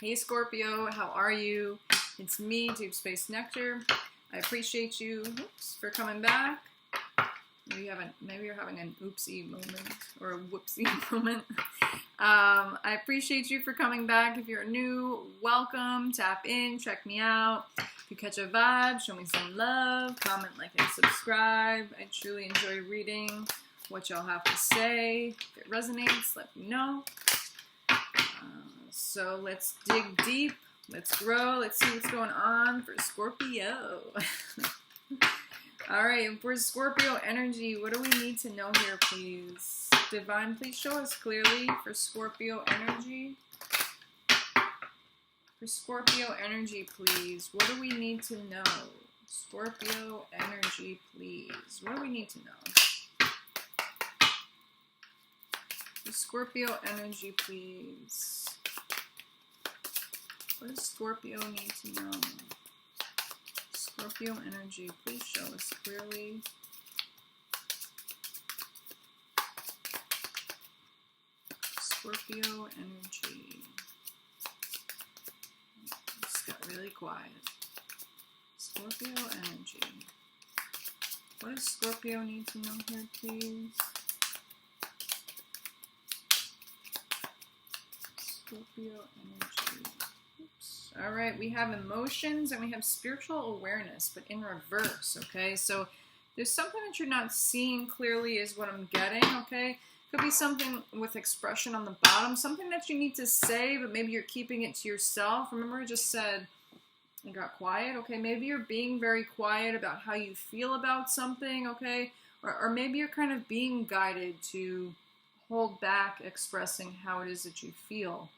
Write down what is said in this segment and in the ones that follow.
Hey Scorpio, how are you? It's me, Deep Space Nectar. I appreciate you for coming back. Maybe you're having an oopsie moment or a whoopsie moment. I appreciate you for coming back. If you're new, welcome. Tap in, check me out. If you catch a vibe, show me some love. Comment, like, and subscribe. I truly enjoy reading what y'all have to say. If it resonates, let me know. So let's dig deep. Let's grow. Let's see what's going on for Scorpio. All right, and for Scorpio energy, what do we need to know here, please? Divine, please show us clearly for Scorpio energy. For Scorpio energy, please, what do we need to know? Scorpio energy, please. What do we need to know? For Scorpio energy, please. What does Scorpio need to know? Scorpio energy, please show us clearly. Scorpio energy. Just got really quiet. Scorpio energy. What does Scorpio need to know here, please? Scorpio energy. Oops. All right, we have emotions and we have spiritual awareness, but in reverse, okay? So there's something that you're not seeing clearly is what I'm getting, okay? Could be something with expression on the bottom, something that you need to say, but maybe you're keeping it to yourself. Remember I just said it got quiet, okay? Maybe you're being very quiet about how you feel about something, okay? Or maybe you're kind of being guided to hold back expressing how it is that you feel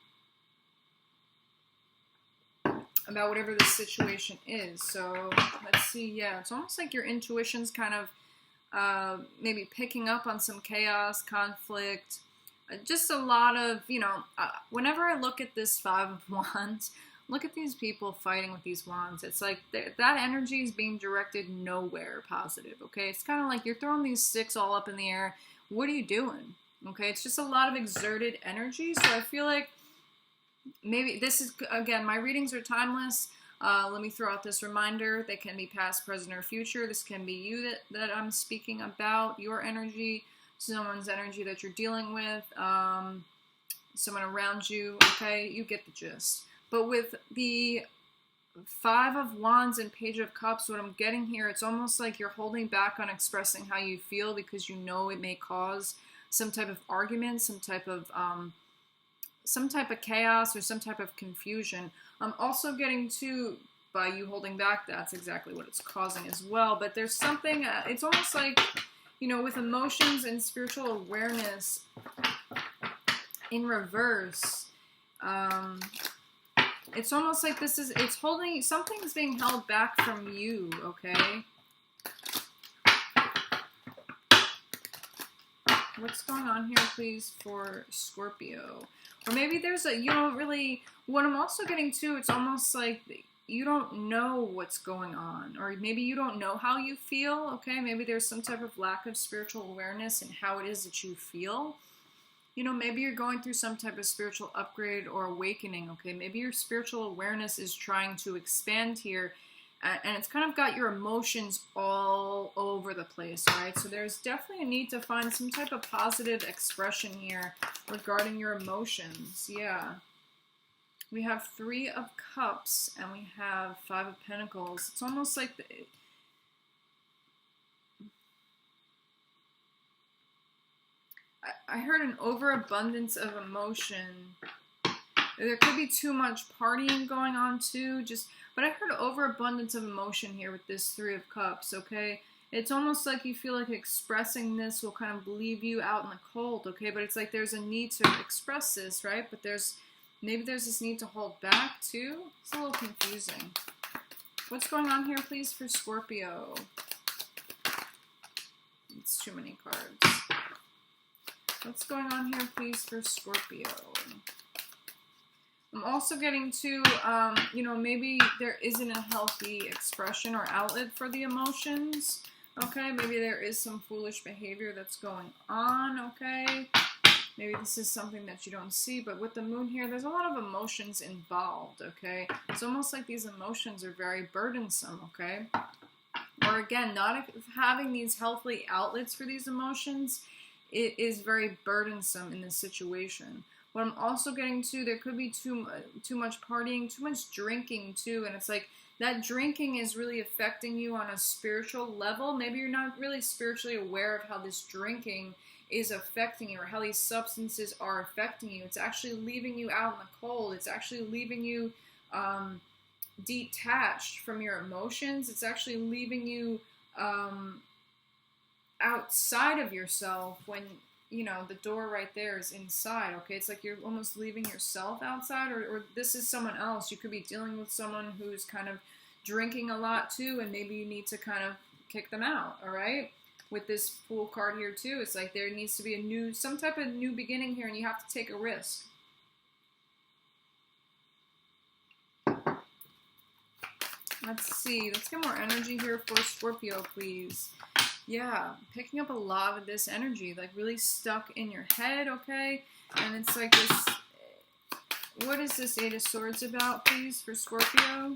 about whatever the situation is. So let's see. Yeah, it's almost like your intuition's kind of maybe picking up on some chaos, conflict, just a lot of, whenever I look at this Five of Wands, look at these people fighting with these wands. It's like that energy is being directed nowhere positive, okay? It's kind of like you're throwing these sticks all up in the air. What are you doing? Okay, it's just a lot of exerted energy. So I feel like maybe this is, again, my readings are timeless. Let me throw out this reminder. They can be past, present, or future. This can be you that I'm speaking about, your energy, someone's energy that you're dealing with, someone around you, okay? You get the gist. But with the Five of Wands and Page of Cups, what I'm getting here, it's almost like you're holding back on expressing how you feel because you know it may cause some type of argument, some type of chaos or some type of confusion. I'm also getting to, by you holding back, that's exactly what it's causing as well. But there's something, it's almost like, with emotions and spiritual awareness in reverse, it's almost like something's being held back from you, okay? What's going on here, please, for Scorpio? Or maybe there's what I'm also getting to, it's almost like you don't know what's going on. Or maybe you don't know how you feel, okay? Maybe there's some type of lack of spiritual awareness in how it is that you feel. Maybe you're going through some type of spiritual upgrade or awakening, okay? Maybe your spiritual awareness is trying to expand here. And it's kind of got your emotions all over the place, right? So there's definitely a need to find some type of positive expression here regarding your emotions. Yeah. We have Three of Cups and we have Five of Pentacles. It's almost like I heard an overabundance of emotion. There could be too much partying going on too, but I heard overabundance of emotion here with this Three of Cups, okay? It's almost like you feel like expressing this will kind of leave you out in the cold, okay? But it's like there's a need to express this, right? But maybe there's this need to hold back too. It's a little confusing. What's going on here, please, for Scorpio? It's too many cards. What's going on here, please, for Scorpio? I'm also getting to, maybe there isn't a healthy expression or outlet for the emotions, okay? Maybe there is some foolish behavior that's going on, okay? Maybe this is something that you don't see, but with the moon here, there's a lot of emotions involved, okay? It's almost like these emotions are very burdensome, okay? Or again, not having these healthy outlets for these emotions, it is very burdensome in this situation. What I'm also getting to, there could be too much partying, too much drinking too, and it's like that drinking is really affecting you on a spiritual level. Maybe you're not really spiritually aware of how this drinking is affecting you or how these substances are affecting you. It's actually leaving you out in the cold. It's actually leaving you detached from your emotions. It's actually leaving you outside of yourself when, you know, the door right there is inside, okay? It's like you're almost leaving yourself outside, or this is someone else. You could be dealing with someone who's kind of drinking a lot too, and maybe you need to kind of kick them out, all right? With this Fool card here too, it's like there needs to be some type of new beginning here, and you have to take a risk. Let's see. Let's get more energy here for Scorpio, please. Yeah, picking up a lot of this energy, like really stuck in your head, okay? And it's like this. What is this Eight of Swords about, please, for Scorpio?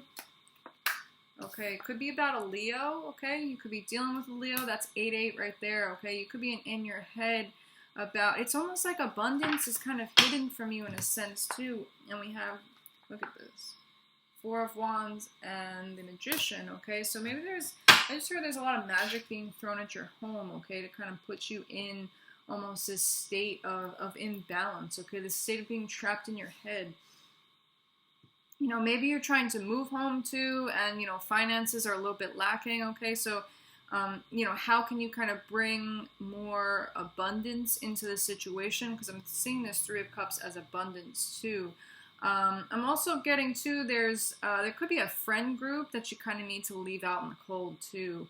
Okay, could be about a Leo, okay? You could be dealing with a Leo. That's 8-8 right there, okay? You could be in your head about, it's almost like abundance is kind of hidden from you in a sense, too. And we have, look at this, Four of Wands and the Magician, okay? So maybe I just heard there's a lot of magic being thrown at your home, okay? To kind of put you in almost this state of imbalance, okay? This state of being trapped in your head. You know, maybe you're trying to move home too, and, you know, finances are a little bit lacking, okay? So, you know, how can you kind of bring more abundance into the situation? Because I'm seeing this Three of Cups as abundance too. I'm also getting too, there could be a friend group that you kind of need to leave out in the cold too.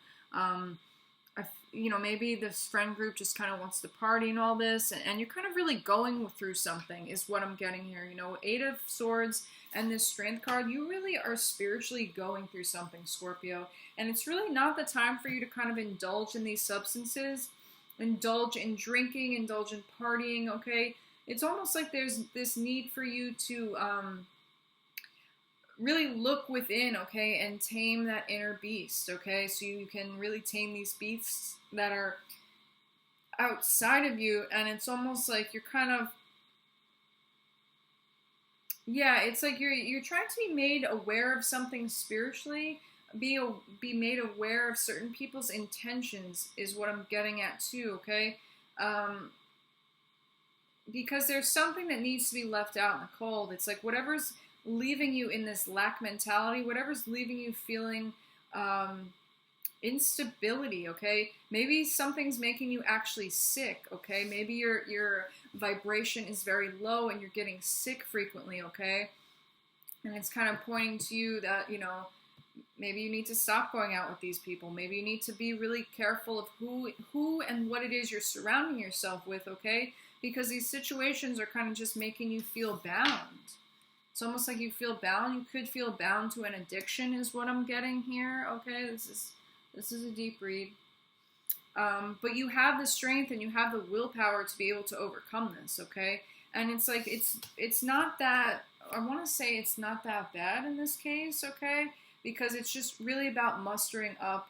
You know, maybe this friend group just kind of wants to party and all this, and you're kind of really going through something is what I'm getting here. You know, Eight of Swords and this Strength card, you really are spiritually going through something, Scorpio. And it's really not the time for you to kind of indulge in these substances, indulge in drinking, indulge in partying, okay? It's almost like there's this need for you to really look within, okay, and tame that inner beast, okay? So you can really tame these beasts that are outside of you, and it's almost like you're kind of, yeah, it's like you're trying to be made aware of something spiritually, be made aware of certain people's intentions is what I'm getting at too, okay? Because there's something that needs to be left out in the cold. It's like whatever's leaving you in this lack mentality, whatever's leaving you feeling instability, okay? Maybe something's making you actually sick, okay? Maybe your vibration is very low and you're getting sick frequently, okay? And it's kind of pointing to you that, you know, maybe you need to stop going out with these people. Maybe you need to be really careful of who and what it is you're surrounding yourself with, okay? Because these situations are kind of just making you feel bound. It's almost like you feel bound. You could feel bound to an addiction is what I'm getting here, okay? This is a deep read. But you have the strength and you have the willpower to be able to overcome this, okay? And it's like, it's not that, I want to say it's not that bad in this case, okay? Because it's just really about mustering up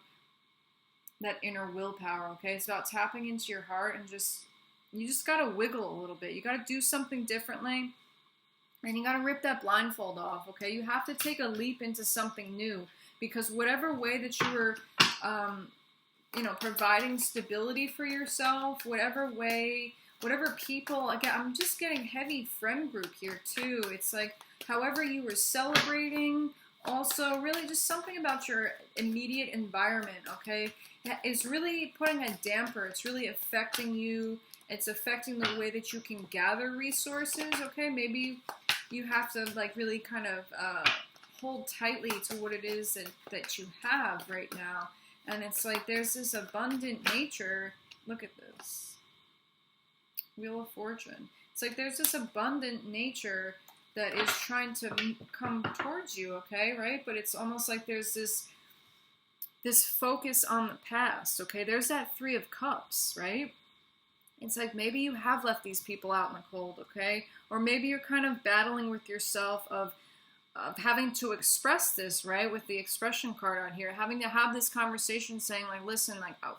that inner willpower, okay? It's about tapping into your heart and you just got to wiggle a little bit. You got to do something differently. And you got to rip that blindfold off, okay? You have to take a leap into something new. Because whatever way that you were, you know, providing stability for yourself, whatever way, whatever people, again, I'm just getting heavy friend group here too. It's like, however you were celebrating, also really just something about your immediate environment, okay? It's really putting a damper. It's really affecting you. It's affecting the way that you can gather resources, okay? Maybe you have to like really kind of hold tightly to what it is that you have right now. And it's like there's this abundant nature. Look at this. Wheel of Fortune. It's like there's this abundant nature that is trying to come towards you, okay, right? But it's almost like there's this focus on the past, okay? There's that Three of Cups, right? It's like maybe you have left these people out in the cold, okay? Or maybe you're kind of battling with yourself of having to express this, right? With the expression card out here, having to have this conversation saying like, listen, like, oh,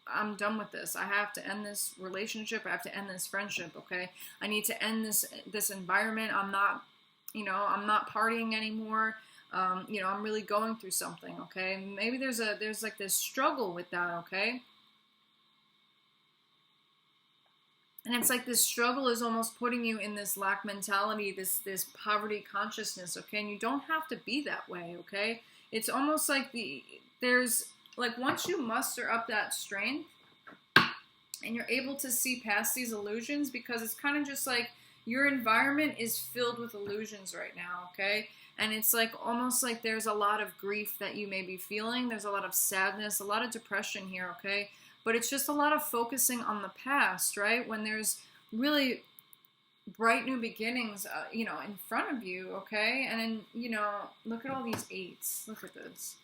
I'm done with this. I have to end this relationship. I have to end this friendship, okay? I need to end this environment. I'm not, I'm not partying anymore. I'm really going through something, okay? Maybe there's like this struggle with that, okay? And it's like this struggle is almost putting you in this lack mentality, this poverty consciousness, okay? And you don't have to be that way, okay? It's almost like there's like once you muster up that strength and you're able to see past these illusions, because it's kind of just like your environment is filled with illusions right now, okay? And it's like almost like there's a lot of grief that you may be feeling. There's a lot of sadness, a lot of depression here, okay? But it's just a lot of focusing on the past, right? When there's really bright new beginnings, in front of you, okay? And then, look at all these eights. Look at this.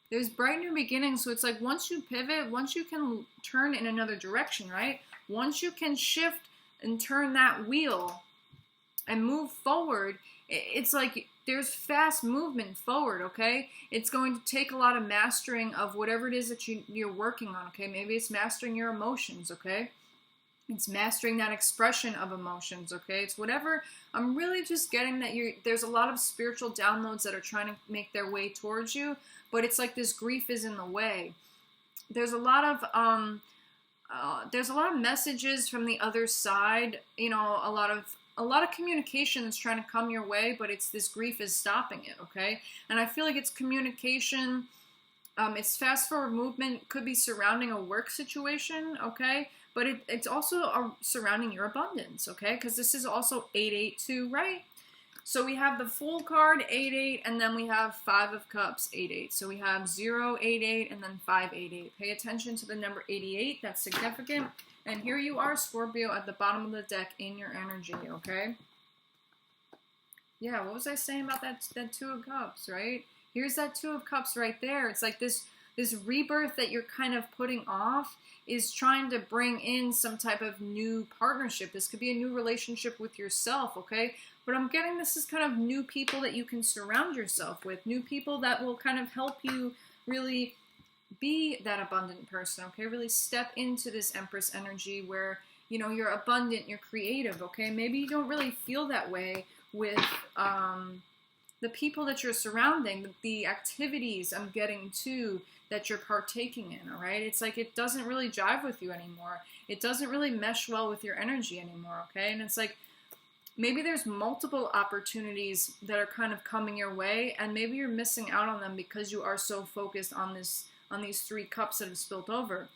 There's bright new beginnings, so it's like once you pivot, once you can turn in another direction, right? Once you can shift and turn that wheel and move forward, it's like there's fast movement forward, okay? It's going to take a lot of mastering of whatever it is that you're working on, okay? Maybe it's mastering your emotions, okay? It's mastering that expression of emotions, okay? It's whatever. I'm really just getting that there's a lot of spiritual downloads that are trying to make their way towards you, but it's like this grief is in the way. There's a lot of messages from the other side, a lot of communication that's trying to come your way, but it's this grief is stopping it, okay? And I feel like it's communication, it's fast forward movement, could be surrounding a work situation, okay? But it's also surrounding your abundance, okay? Because this is also 882, right? So we have the Fool card, 8-8, and then we have 5 of Cups, 8-8. So we have 0-8-8 and then 5-8-8. Pay attention to the number 88. That's significant. And here you are, Scorpio, at the bottom of the deck in your energy, okay? Yeah, what was I saying about that 2 of Cups, right? Here's that 2 of Cups right there. It's like this rebirth that you're kind of putting off is trying to bring in some type of new partnership. This could be a new relationship with yourself, okay? But I'm getting this is kind of new people that you can surround yourself with, new people that will kind of help you really be that abundant person, okay? Really step into this Empress energy where, you're abundant, you're creative, okay? Maybe you don't really feel that way with the people that you're surrounding, the activities I'm getting to that you're partaking in, all right? It's like it doesn't really jive with you anymore. It doesn't really mesh well with your energy anymore, okay? And it's like maybe there's multiple opportunities that are kind of coming your way, and maybe you're missing out on them because you are so focused on these 3 cups that have spilled over.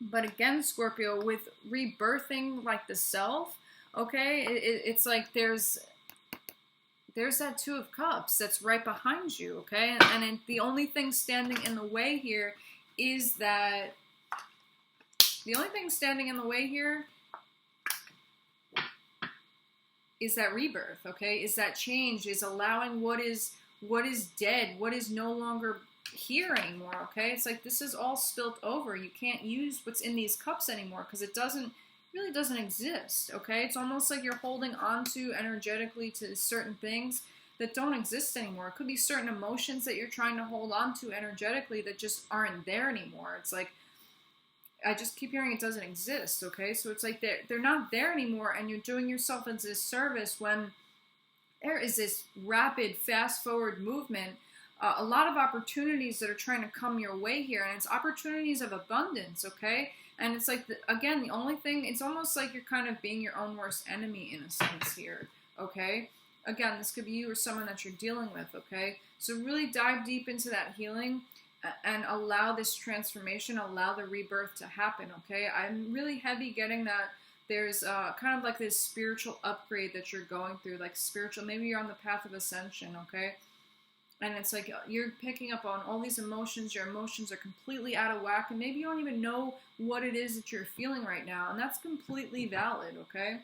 But again, Scorpio, with rebirthing like the self, okay, it's like there's that 2 of Cups that's right behind you, okay? And the only thing standing in the way here is that rebirth, okay? Is that change, is allowing what is dead, what is no longer here anymore, okay? It's like this is all spilt over. You can't use what's in these cups anymore because it really doesn't exist, okay? It's almost like you're holding on to energetically to certain things that don't exist anymore. It could be certain emotions that you're trying to hold on to energetically that just aren't there anymore. It's like, I just keep hearing it doesn't exist, okay? So it's like they're not there anymore, and you're doing yourself a disservice when there is this rapid, fast-forward movement, a lot of opportunities that are trying to come your way here, and it's opportunities of abundance, okay? And it's like, again, the only thing, it's almost like you're kind of being your own worst enemy in a sense here, okay? Again, this could be you or someone that you're dealing with, okay? So really dive deep into that healing and allow this transformation, allow the rebirth to happen, okay? I'm really heavy getting that there's kind of like this spiritual upgrade that you're going through, like spiritual, maybe you're on the path of ascension, okay? And it's like you're picking up on all these emotions. Your emotions are completely out of whack, and maybe you don't even know what it is that you're feeling right now, and that's completely valid, okay?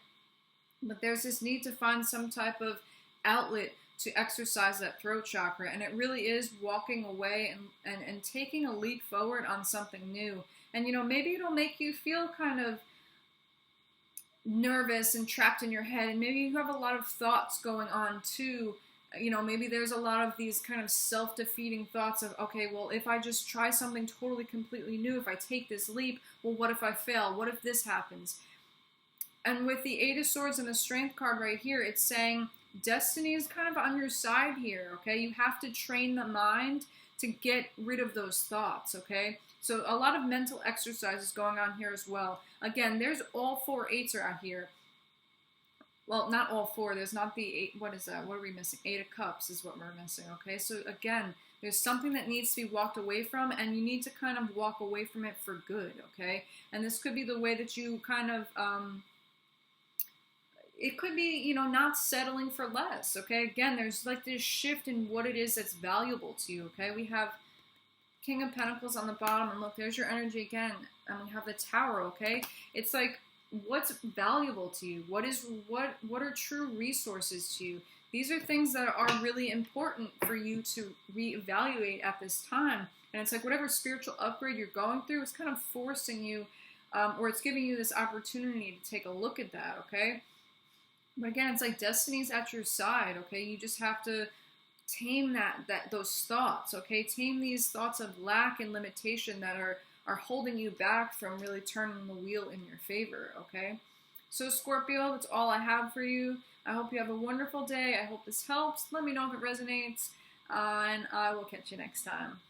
But there's this need to find some type of outlet to exercise that throat chakra, and it really is walking away and taking a leap forward on something new. And, maybe it'll make you feel kind of nervous and trapped in your head, and maybe you have a lot of thoughts going on too. You know, maybe there's a lot of these kind of self-defeating thoughts of, okay, well, if I just try something totally completely new, if I take this leap, well, what if I fail? What if this happens? And with the Eight of Swords and the Strength card right here, it's saying destiny is kind of on your side here, okay? You have to train the mind to get rid of those thoughts, okay? So a lot of mental exercises going on here as well. Again, there's all 4 eights are out here. Well, not all 4. There's not the 8. What is that? What are we missing? 8 of Cups is what we're missing, okay? So again, there's something that needs to be walked away from, and you need to kind of walk away from it for good, okay? And this could be the way that you kind of, it could be, you know, not settling for less, okay? Again, there's like this shift in what it is that's valuable to you, okay? We have King of Pentacles on the bottom, and look, there's your energy again, and we have the Tower, okay? It's like, what's valuable to you? What are true resources to you? These are things that are really important for you to reevaluate at this time. And it's like whatever spiritual upgrade you're going through, it's kind of forcing you, or it's giving you this opportunity to take a look at that, okay? But again, it's like destiny's at your side, okay? You just have to tame those thoughts, okay? Tame these thoughts of lack and limitation that are holding you back from really turning the wheel in your favor, okay? So Scorpio, that's all I have for you. I hope you have a wonderful day. I hope this helps. Let me know if it resonates, and I will catch you next time.